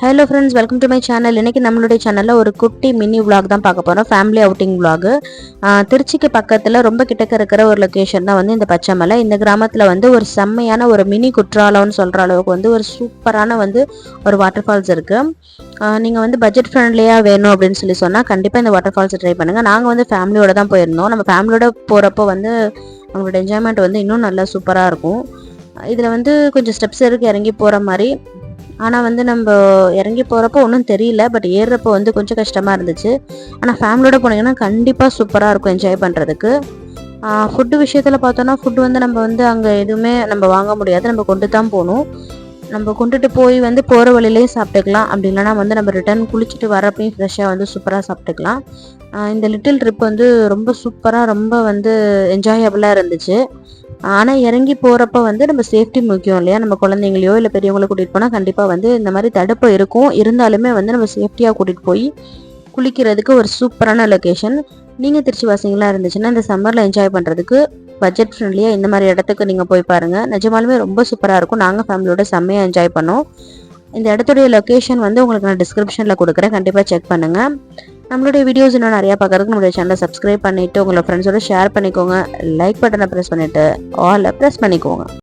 Hello friends, welcome to my channel. இன்றைக்கி நம்மளுடைய சேனலில் ஒரு குட்டி மினி விளாக் தான் பார்க்க போகிறோம். Family outing vlog. திருச்சிக்கு பக்கத்தில் ரொம்ப கிட்டக்க இருக்கிற ஒரு லொக்கேஷன் தான் வந்து இந்த பச்சைமலை. இந்த கிராமத்தில் வந்து ஒரு செம்மையான ஒரு மினி குற்றாலம்னு சொல்கிற அளவுக்கு வந்து ஒரு சூப்பரான வந்து ஒரு வாட்டர் ஃபால்ஸ் இருக்குது. நீங்கள் வந்து பட்ஜெட் ஃப்ரெண்ட்லியாக வேணும் அப்படின்னு சொன்னால் கண்டிப்பாக இந்த வாட்டர் ஃபால்ஸை ட்ரை பண்ணுங்கள். நாங்கள் வந்து ஃபேமிலியோடு தான் போயிருந்தோம். நம்ம ஃபேமிலியோட போகிறப்போ வந்து அவங்களோட என்ஜாய்மெண்ட் வந்து இன்னும் நல்லா சூப்பராக இருக்கும். இதில் வந்து கொஞ்சம் ஸ்டெப்ஸ் இருக்குது இறங்கி போகிற மாதிரி. ஆனால் வந்து நம்ம இறங்கி போகிறப்போ ஒன்றும் தெரியல, பட் ஏறுறப்போ வந்து கொஞ்சம் கஷ்டமாக இருந்துச்சு. ஆனால் ஃபேமிலியோட போனீங்கன்னா கண்டிப்பாக சூப்பராக இருக்கும் என்ஜாய் பண்ணுறதுக்கு. ஃபுட்டு விஷயத்தில் பார்த்தோன்னா ஃபுட்டு வந்து நம்ம வந்து அங்கே எதுவுமே நம்ம வாங்க முடியாது, நம்ம கொண்டு தான் போகணும். நம்ம கொண்டுட்டு போய் வந்து போகிற வழியிலையும் சாப்பிட்டுக்கலாம், அப்படி இல்லைனா வந்து நம்ம ரிட்டர்ன் குளிச்சுட்டு வரப்பையும் ஃப்ரெஷ்ஷாக வந்து சூப்பராக சாப்பிட்டுக்கலாம். இந்த லிட்டில் ட்ரிப் வந்து ரொம்ப சூப்பராக ரொம்ப வந்து என்ஜாயபுளாக இருந்துச்சு. ஆனால் இறங்கி போகிறப்ப வந்து நம்ம சேஃப்டி முக்கியம் இல்லையா? நம்ம குழந்தைங்களையோ இல்லை பெரியவங்களோ கூட்டிகிட்டு போனால் கண்டிப்பாக வந்து இந்த மாதிரி தடுப்பு இருக்கும். இருந்தாலுமே வந்து நம்ம சேஃப்டியாக கூட்டிகிட்டு போய் குளிக்கிறதுக்கு ஒரு சூப்பரான லொக்கேஷன். நீங்கள் திருச்சி வாசிங்களாக இருந்துச்சுன்னா இந்த சம்மரில் என்ஜாய் பண்ணுறதுக்கு பட்ஜெட் ஃப்ரெண்ட்லியாக இந்த மாதிரி இடத்துக்கு நீங்கள் போய் பாருங்கள். நிஜமாலுமே ரொம்ப சூப்பராக இருக்கும். நாங்கள் ஃபேமிலியோட செம்மையாக என்ஜாய் பண்ணோம். இந்த இடத்துடைய லொக்கேஷன் வந்து உங்களுக்கு நான் டிஸ்கிரிப்ஷனில் கொடுக்குறேன், கண்டிப்பாக செக் பண்ணுங்கள். நம்மளுடைய வீடியோஸ் இன்னும் நிறையா பார்க்குறதுக்கு நம்மளுடைய சேனலை சப்ஸ்கிரைப் பண்ணிவிட்டு உங்களோட ஃப்ரெண்ட்ஸோட ஷேர் பண்ணிக்கோங்க. லைக் பட்டனை ப்ரெஸ் பண்ணிவிட்டு ஆலை ப்ரெஸ் பண்ணிக்கோங்க.